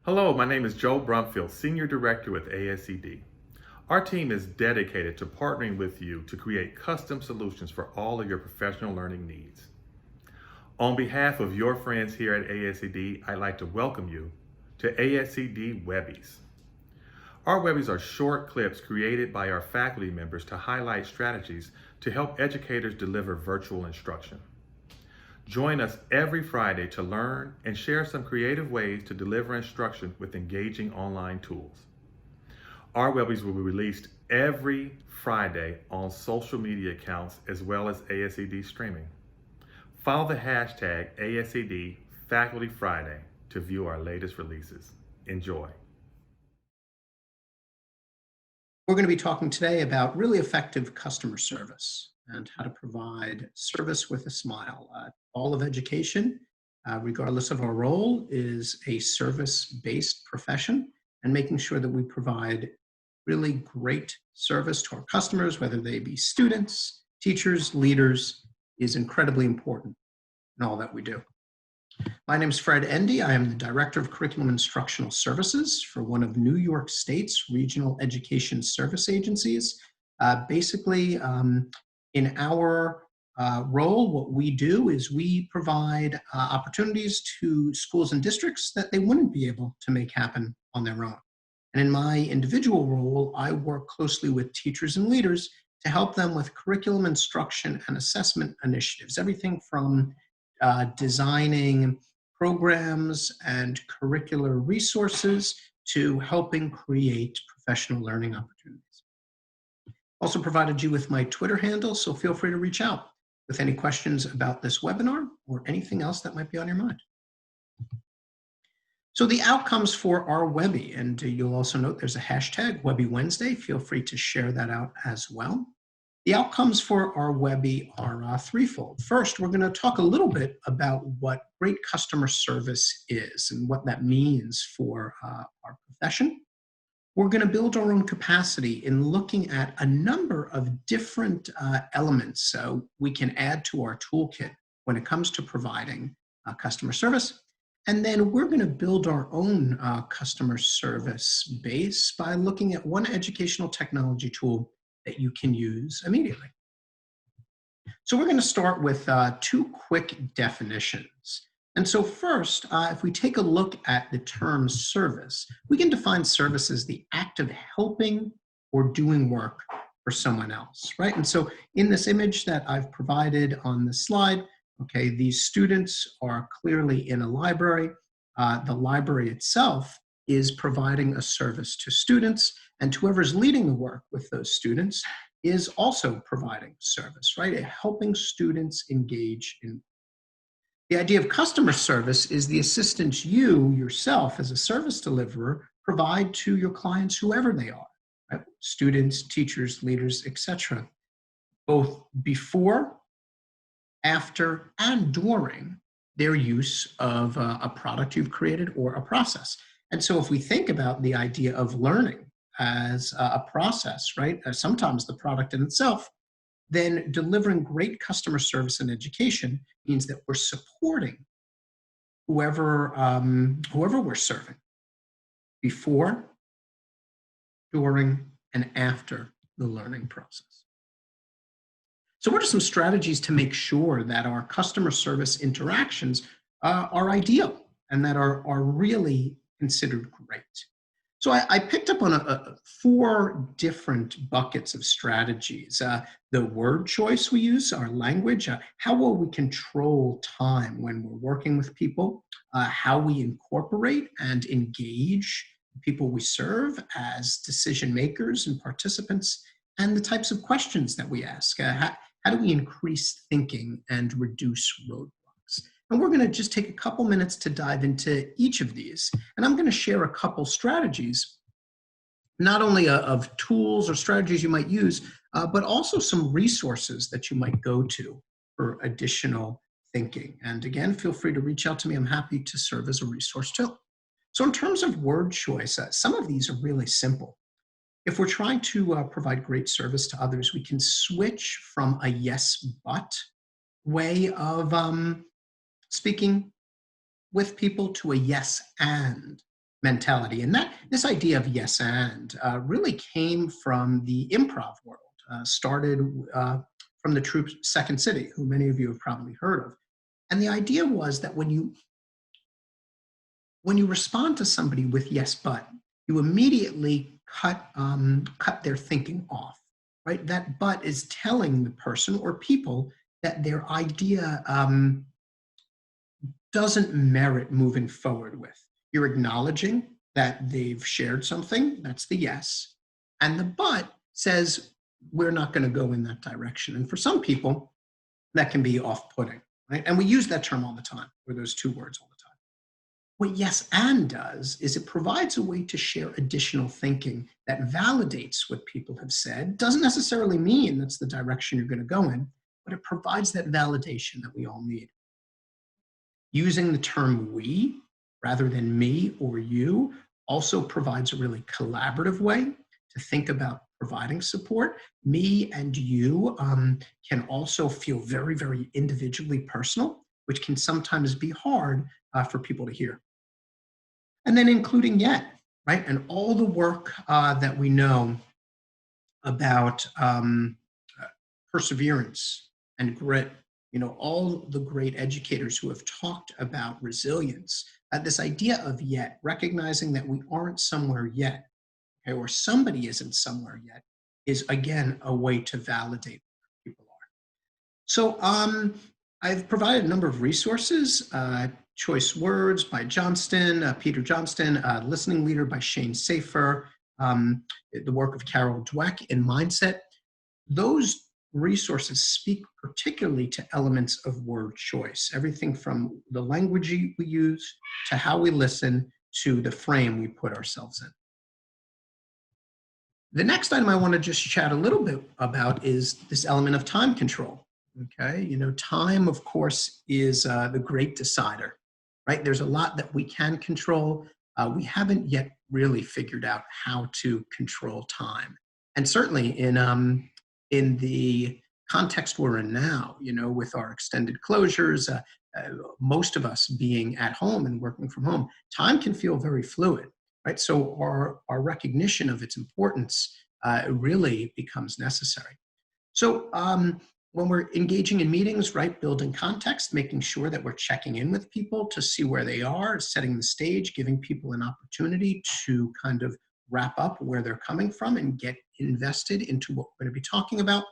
Hello, my name is Joe Brumfield, Senior Director with ASCD. Our team is dedicated to partnering with you to create custom solutions for all of your professional learning needs. On behalf of your friends here at ASCD, I'd like to welcome you to ASCD Webbies. Our Webbies are short clips created by our faculty members to highlight strategies to help educators deliver virtual instruction. Join us every Friday to learn and share some creative ways to deliver instruction with engaging online tools. Our Webbies will be released every Friday on social media accounts as well as ASCD streaming. Follow the hashtag ASCD Faculty Friday to view our latest releases. Enjoy. We're going to be talking today about really effective customer service and how to provide service with a smile. All of education, regardless of our role, is a service-based profession, and making sure that we provide really great service to our customers, whether they be students, teachers, leaders, is incredibly important in all that we do. My name is Fred Endy. I am the Director of Curriculum Instructional Services for one of New York State's regional education service agencies. In our role, what we do is we provide opportunities to schools and districts that they wouldn't be able to make happen on their own. And in my individual role, I work closely with teachers and leaders to help them with curriculum instruction and assessment initiatives, everything from designing programs and curricular resources to helping create professional learning opportunities. Also provided you with my Twitter handle, so feel free to reach out with any questions about this webinar or anything else that might be on your mind. So the outcomes for our Webbie, and you'll also note there's a hashtag Webbie Wednesday. Feel free to share that out as well. The outcomes for our Webbie are threefold. First, we're going to talk a little bit about what great customer service is and what that means for our profession. We're going to build our own capacity in looking at a number of different elements so we can add to our toolkit when it comes to providing customer service. And then we're going to build our own customer service base by looking at one educational technology tool that you can use immediately. So we're going to start with two quick definitions. And so first, if we take a look at the term service, we can define service as the act of helping or doing work for someone else, right? And so in this image that I've provided on the slide, okay, these students are clearly in a library. The library itself is providing a service to students, and whoever's leading the work with those students is also providing service, right? Helping students engage in. The idea of customer service is the assistance you yourself as a service deliverer provide to your clients, whoever they are, right? Students, teachers, leaders, etc., both before, after, and during their use of a product you've created or a process. And so if we think about the idea of learning as a process, right, sometimes the product in itself, then delivering great customer service and education means that we're supporting whoever we're serving before, during, and after the learning process. So what are some strategies to make sure that our customer service interactions are ideal and that are really considered great? So I picked up on four different buckets of strategies. The word choice we use, our language, how will we control time when we're working with people, how we incorporate and engage people we serve as decision makers and participants, and the types of questions that we ask. How do we increase thinking and reduce roadblocks? And we're going to just take a couple minutes to dive into each of these. And I'm going to share a couple strategies, not only of tools or strategies you might use, but also some resources that you might go to for additional thinking. And again, feel free to reach out to me. I'm happy to serve as a resource too. So in terms of word choice, some of these are really simple. If we're trying to provide great service to others, we can switch from a yes, but way of speaking with people to a yes, and mentality. And this idea of yes and really came from the improv world, started from the troupe Second City, who many of you have probably heard of. And the idea was that when you respond to somebody with yes, but, you immediately cut their thinking off, right? That but is telling the person or people that their idea doesn't merit moving forward with. You're acknowledging that they've shared something, that's the yes. And the but says, we're not going to go in that direction. And for some people, that can be off-putting, right? And we use that term all the time, or those two words all the time. What yes and does is it provides a way to share additional thinking that validates what people have said. Doesn't necessarily mean that's the direction you're going to go in, but it provides that validation that we all need. Using the term we rather than me or you also provides a really collaborative way to think about providing support. Me and you can also feel very, very individually personal, which can sometimes be hard for people to hear. And then including yet, right? And all the work that we know about perseverance and grit, all the great educators who have talked about resilience, this idea of yet, recognizing that we aren't somewhere yet, okay, or somebody isn't somewhere yet, is again a way to validate where people are. So I've provided a number of resources, Choice Words by Johnston, Peter Johnston, Listening Leader by Shane Safer, the work of Carol Dweck in Mindset. Those resources speak particularly to elements of word choice, everything from the language we use to how we listen to the frame we put ourselves in. The next item I want to just chat a little bit about is this element of time control. Okay, time, of course, is the great decider, right? There's a lot that we can control. We haven't yet really figured out how to control time. And certainly in the context we're in now, with our extended closures, most of us being at home and working from home, time can feel very fluid, right? So our recognition of its importance really becomes necessary. So when we're engaging in meetings, right, building context, making sure that we're checking in with people to see where they are, setting the stage, giving people an opportunity to kind of wrap up where they're coming from and get invested into what we're going to be talking about,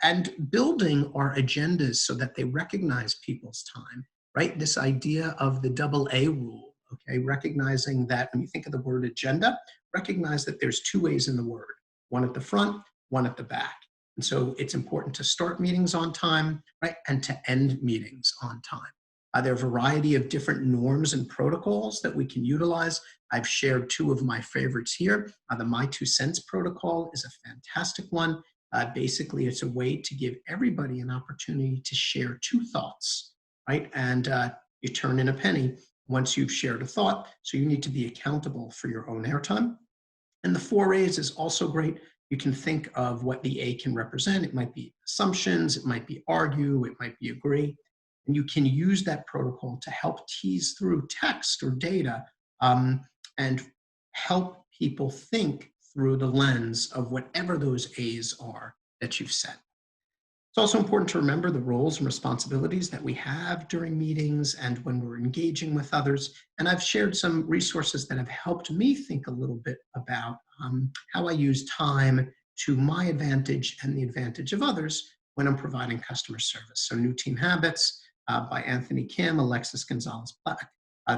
and building our agendas so that they recognize people's time, right? This idea of the double A rule, okay? Recognizing that when you think of the word agenda, recognize that there's two ways in the word, one at the front, one at the back. And so it's important to start meetings on time, right? And to end meetings on time. There are a variety of different norms and protocols that we can utilize. I've shared two of my favorites here. The My 2 Cents protocol is a fantastic one. Basically, it's a way to give everybody an opportunity to share two thoughts, right? And you turn in a penny once you've shared a thought. So you need to be accountable for your own airtime. And the 4 A's is also great. You can think of what the A can represent. It might be assumptions, it might be argue, it might be agree. And you can use that protocol to help tease through text or data and help people think through the lens of whatever those A's are that you've set. It's also important to remember the roles and responsibilities that we have during meetings and when we're engaging with others. And I've shared some resources that have helped me think a little bit about how I use time to my advantage and the advantage of others when I'm providing customer service. So New Team Habits by Anthony Kim, Alexis Gonzalez-Black,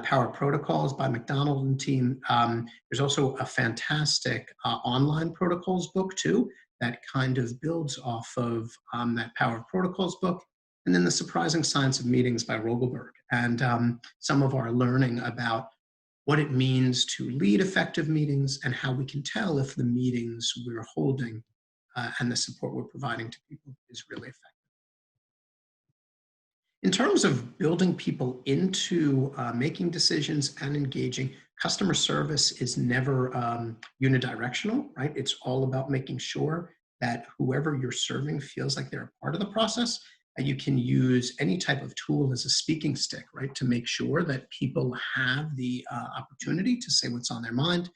Power Protocols by McDonald and team. There's also a fantastic online protocols book too, that kind of builds off of that Power of Protocols book. And then The Surprising Science of Meetings by Rogelberg, and some of our learning about what it means to lead effective meetings and how we can tell if the meetings we're holding and the support we're providing to people is really effective. In terms of building people into making decisions and engaging, customer service is never unidirectional, right? It's all about making sure that whoever you're serving feels like they're a part of the process. You can use any type of tool as a speaking stick, right, to make sure that people have the opportunity to say what's on their mind.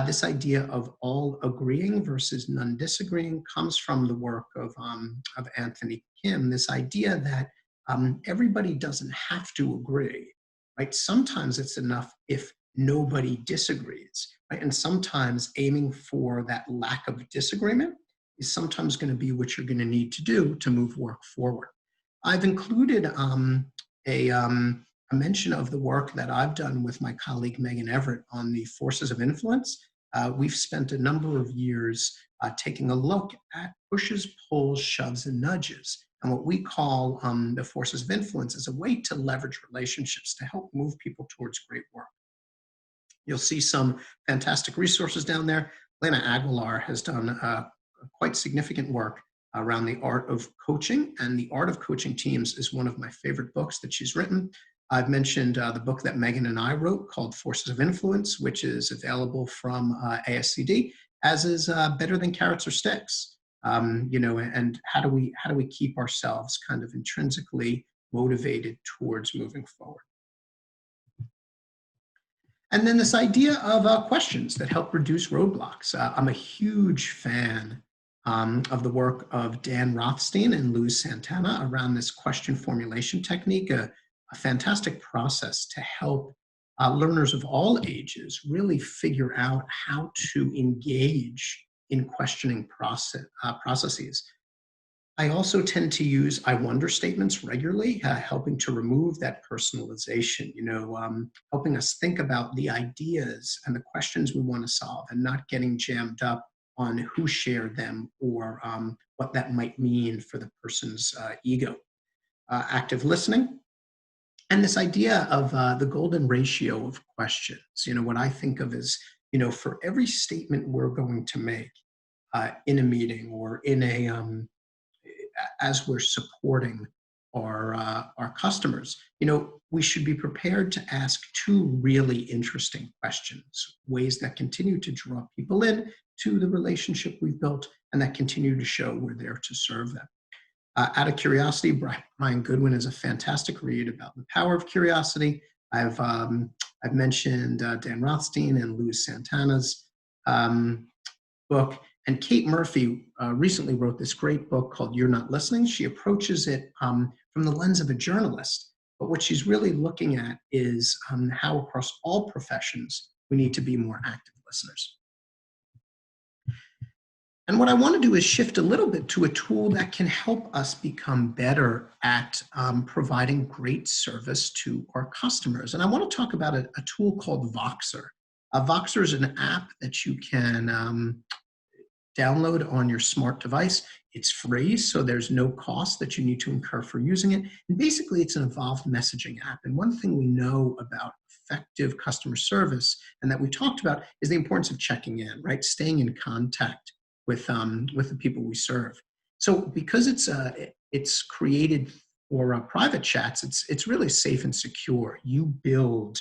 This idea of all agreeing versus none disagreeing comes from the work of Anthony Kim. This idea that everybody doesn't have to agree, right? Sometimes it's enough if nobody disagrees, right? And sometimes aiming for that lack of disagreement is sometimes going to be what you're going to need to do to move work forward. I've included a mention of the work that I've done with my colleague Megan Everett on the forces of influence. We've spent a number of years taking a look at pushes, pulls, shoves, and nudges, and what we call the forces of influence as a way to leverage relationships to help move people towards great work. You'll see some fantastic resources down there. Lena Aguilar has done quite significant work around the art of coaching, and the art of coaching teams is one of my favorite books that she's written. I've mentioned the book that Megan and I wrote called Forces of Influence, which is available from ASCD, as is Better Than Carrots or Sticks. And how do we keep ourselves kind of intrinsically motivated towards moving forward? And then this idea of questions that help reduce roadblocks. I'm a huge fan of the work of Dan Rothstein and Luz Santana around this question formulation technique, a fantastic process to help learners of all ages really figure out how to engage in questioning processes. I also tend to use I wonder statements regularly, helping to remove that personalization, helping us think about the ideas and the questions we want to solve and not getting jammed up on who shared them or what that might mean for the person's ego. Active listening. And this idea of the golden ratio of questions, what I think of is, for every statement we're going to make in a meeting or in as we're supporting our customers, we should be prepared to ask two really interesting questions, ways that continue to draw people in to the relationship we've built and that continue to show we're there to serve them. Out of curiosity, Brian Goodwin is a fantastic read about the power of curiosity. I've mentioned Dan Rothstein and Luz Santana's book. And Kate Murphy recently wrote this great book called You're Not Listening. She approaches it from the lens of a journalist. But what she's really looking at is how across all professions, we need to be more active listeners. And what I want to do is shift a little bit to a tool that can help us become better at providing great service to our customers. And I want to talk about a tool called Voxer. Voxer is an app that you can download on your smart device. It's free, so there's no cost that you need to incur for using it. And basically, it's an evolved messaging app. And one thing we know about effective customer service and that we talked about is the importance of checking in, right? Staying in contact with the people we serve. So because it's created for private chats, it's really safe and secure. You build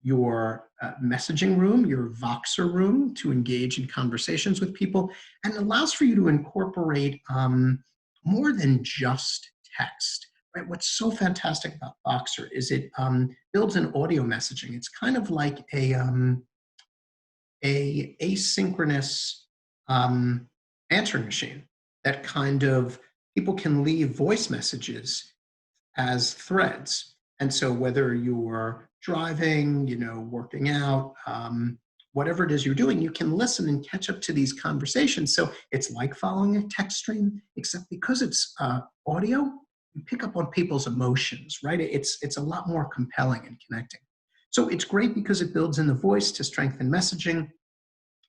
your messaging room, your Voxer room to engage in conversations with people, and it allows for you to incorporate more than just text. Right? What's so fantastic about Voxer is it builds in audio messaging. It's kind of like a asynchronous answering machine that kind of people can leave voice messages as threads. And so whether you're driving, working out, whatever it is you're doing, you can listen and catch up to these conversations. So it's like following a text stream, except because it's audio, you pick up on people's emotions, right? It's a lot more compelling and connecting. So it's great because it builds in the voice to strengthen messaging,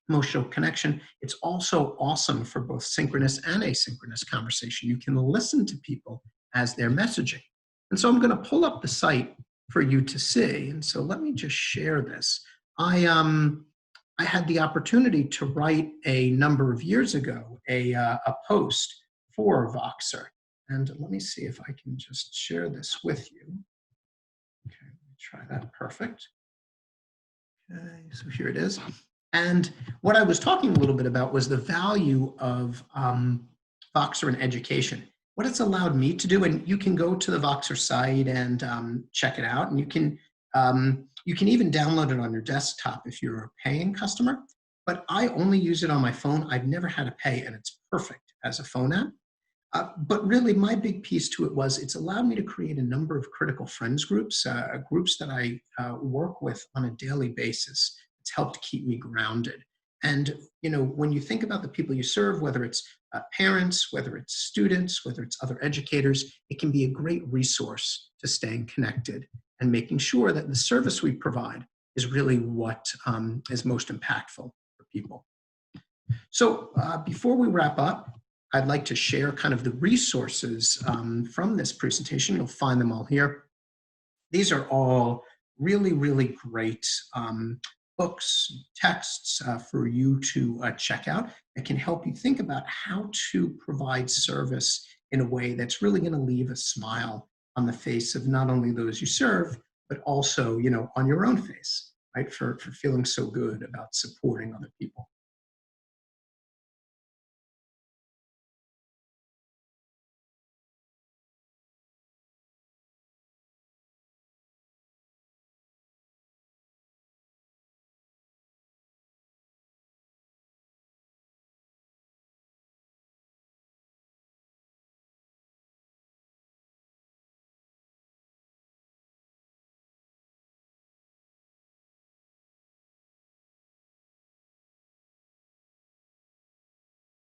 emotional connection. It's also awesome for both synchronous and asynchronous conversation. You can listen to people as they're messaging. And so I'm going to pull up the site for you to see. And so let me just share this. I had the opportunity to write a number of years ago a post for Voxer. And let me see if I can just share this with you. Okay, let me try that. Perfect. Okay, so here it is. And what I was talking a little bit about was the value of Voxer in education. what it's allowed me to do, and you can go to the Voxer site and check it out, and you can even download it on your desktop if you're a paying customer, but I only use it on my phone. I've never had to pay, and it's perfect as a phone app. But really, my big piece to it was it's allowed me to create a number of critical friends groups, groups that I work with on a daily basis. It's helped keep me grounded. And when you think about the people you serve, whether it's parents, whether it's students, whether it's other educators, it can be a great resource to staying connected and making sure that the service we provide is really what is most impactful for people. So before we wrap up, I'd like to share kind of the resources from this presentation. You'll find them all here. These are all really, really great books, texts for you to check out that can help you think about how to provide service in a way that's really going to leave a smile on the face of not only those you serve, but also, on your own face, right, for feeling so good about supporting other people.